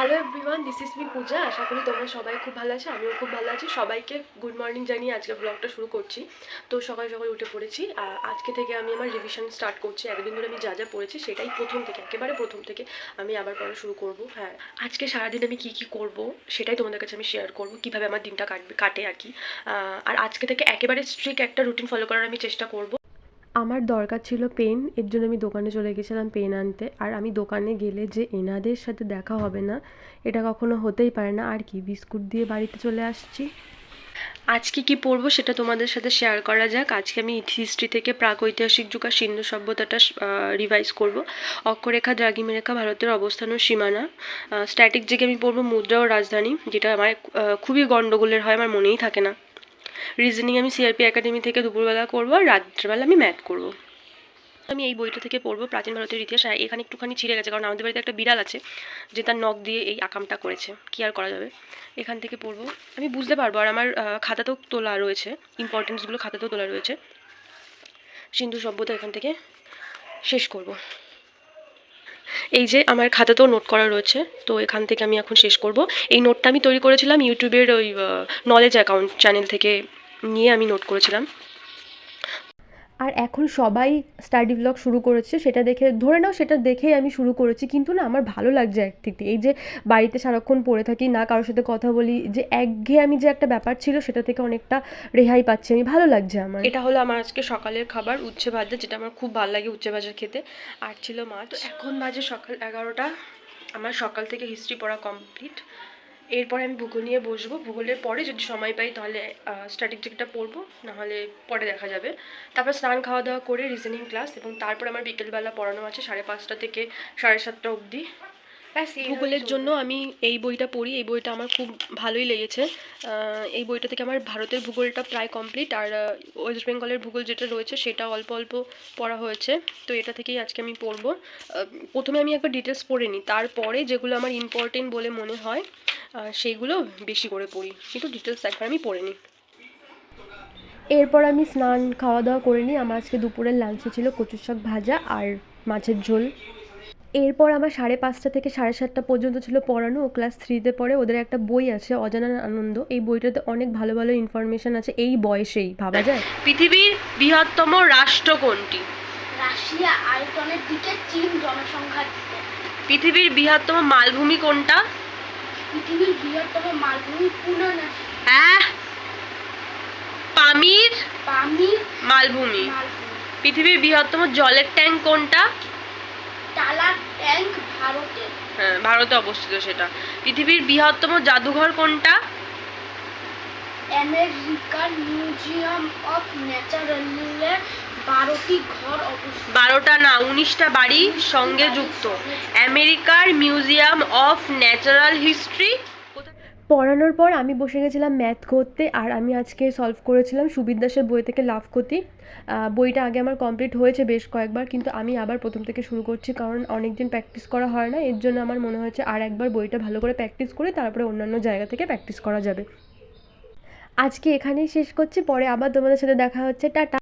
Hello everyone, this is me Puja. আশা করি তোমরা সবাই খুব ভালো আছো, আমিও খুব ভালো আছি। সবাইকে গুড মর্নিং জানিয়ে আজকে ব্লগটা শুরু করছি। তো সকাল সকাল উঠে পড়েছি। আজকে থেকে আমি আমার রিভিশন স্টার্ট করছি। একদিন ধরে আমি যা যা পড়েছি সেটাই একেবারে প্রথম থেকে আমি আবার পড়া শুরু করব। হ্যাঁ, আজকে সারাদিন আমি কী কী করব সেটাই তোমাদের কাছে আমি শেয়ার করব, কীভাবে আমার দিনটা কাটে আর কি। আর আজকে থেকে একেবারে স্ট্রিক্ট একটা রুটিন ফলো করার আমি চেষ্টা করব। আমার দরকার ছিল পেন, এর জন্য আমি দোকানে চলে গেছিলাম পেন আনতে। আর আমি দোকানে গেলে যে এনাদের সাথে দেখা হবে না, এটা কখনো হতেই পারে না। আর কি, বিস্কুট দিয়ে বাড়িতে চলে আসছি। আজকে কি পড়বো সেটা তোমাদের সাথে শেয়ার করা যাক। আজকে আমি হিস্ট্রি থেকে প্রাগৈতিহাসিক যুগ আর সিন্ধু সভ্যতাটা রিভাইজ করব। অক্ষরেখা, দ্রাঘিমারেখা, ভারতের অবস্থান ও সীমানা। স্ট্যাটিক জিকে আমি পড়বো মুদ্রা ও রাজধানী, যেটা আমার খুবই গন্ডগোলের হয়, আমার মনেই থাকে না। রিজনিং আমি সিআরপি একাডেমি থেকে দুপুরবেলা করবো, আর রাত্রেবেলা আমি ম্যাথ করবো। আমি এই বইটা থেকে পড়বো প্রাচীন ভারতের ইতিহাস। এখানে একটুখানি ছিঁড়ে গেছে, কারণ আমাদের বাড়িতে একটা বিড়াল আছে যে তার নখ দিয়ে এই আকামটা করেছে, কী আর করা যাবে। এখান থেকে পড়বো, আমি বুঝতে পারবো। আর আমার খাতাতেও তোলা রয়েছে, ইম্পর্টেন্সগুলো খাতাতেও তোলা রয়েছে। সিন্ধু সভ্যতা এখান থেকে শেষ করব। এই যে আমার খাতাতেও নোট করা রয়েছে, তো এখান থেকে আমি এখন শেষ করব। এই নোটটা আমি তৈরি করেছিলাম ইউটিউবের ওই নলেজ অ্যাকাউন্ট চ্যানেল থেকে নিয়ে আমি নোট করেছিলাম। আর এখন সবাই স্টাডি ব্লগ শুরু করেছে, সেটা দেখে ধরে নাও সেটা দেখেই আমি শুরু করেছি। কিন্তু না, আমার ভালো লাগছে এক দিক থেকে। এই যে বাড়িতে সারাক্ষণ পড়ে থাকি, না কারোর সাথে কথা বলি, যে একঘেয়েমি যে একটা ব্যাপার ছিল সেটা থেকে অনেকটা রেহাই পাচ্ছি আমি, ভালো লাগছে আমার। এটা হলো আমার আজকে সকালের খাবার, উচ্ছে ভাজা, যেটা আমার খুব ভালো লাগে উচ্ছে ভাজা খেতে। আর ছিল মাছ। তো এখন বাজে সকাল 11টা। আমার সকাল থেকে হিস্ট্রি পড়া কমপ্লিট। এরপরে আমি ভূগোল নিয়ে বসবো। ভূগোলের পরে যদি সময় পাই তাহলে স্ট্যাটিস্টিকটা পড়বো, নাহলে পরে দেখা যাবে। তারপর স্নান খাওয়া দাওয়া করে রিজনিং ক্লাস, এবং তারপর আমার বিকেলবেলা পড়ানো আছে 5:30 থেকে 7:30 অবধি। ব্যাস। ভূগোলের জন্য আমি এই বইটা পড়ি, এই বইটা আমার খুব ভালোই লেগেছে। এই বইটা থেকে আমার ভারতের ভূগোলটা প্রায় কমপ্লিট, আর ওয়েস্ট বেঙ্গলের ভূগোল যেটা রয়েছে সেটা অল্প অল্প পড়া হয়েছে। তো এটা থেকেই আজকে আমি পড়বো। প্রথমে আমি একবার ডিটেলস পড়ে নিই, তারপরে যেগুলো আমার ইম্পর্টেন্ট বলে মনে হয় সেইগুলো বেশি করে পড়ি, কিন্তু ডিটেলস একবার আমি পড়ে নিই। এরপর আমি স্নান খাওয়া দাওয়া করে নিই। আমার আজকে দুপুরের লাঞ্চে ছিল কচুর শাক ভাজা আর মাছের ঝোল। এরপর আমার 5:30 থেকে 7:30 পর্যন্ত ছিল পড়ানো। ও ক্লাস 3-তে পড়ে। ওদের একটা বই আছে অজানা আনন্দ, এই বইটাতে অনেক ভালো ভালো ইনফরমেশন আছে। এই বয়সেই ভাবা যায়। পৃথিবীর বৃহত্তম রাষ্ট্র কোনটি? রাশিয়া আয়তনের দিকে, চীন জনসংখ্যার দিকে। পৃথিবীর বৃহত্তম মালভূমি কোনটা? পৃথিবীর বৃহত্তম মালভূমি পুনর্ হ্যাঁ, পামির পামির মালভূমি। পৃথিবীর বৃহত্তম জলের ট্যাঙ্ক কোনটা? টালা ট্যাঙ্ক ভারতের। হ্যাঁ, ভারতে অবস্থিত সেটা। পৃথিবীর বৃহত্তম জাদুঘর কোনটা? আমেরিকার মিউজিয়াম অফ ন্যাচারালে 12টি ঘর অবস্থিত। 12টা না, 19টা বাড়ি সঙ্গে যুক্ত। আমেরিকার মিউজিয়াম অফ ন্যাচারাল হিস্ট্রি। পড়ানোর পর আমি বসে গেছিলাম ম্যাথ করতে, আর আমি আজকে সলভ করেছিলাম সুবির দাসের বই থেকে লাভ ক্ষতি। বইটা আগে আমার কমপ্লিট হয়েছে বেশ কয়েকবার, কিন্তু আমি আবার প্রথম থেকে শুরু করছি, কারণ অনেক দিন প্র্যাকটিস করা হয় না। এর জন্য আমার মনে হয়েছে আর একবার বইটা ভালো করে প্র্যাকটিস করে তারপরে অন্যান্য জায়গা থেকে প্র্যাকটিস করা যাবে। আজকে এখানেই শেষ করছি, পরে আবার তোমাদের সাথে দেখা হচ্ছে। টাটা।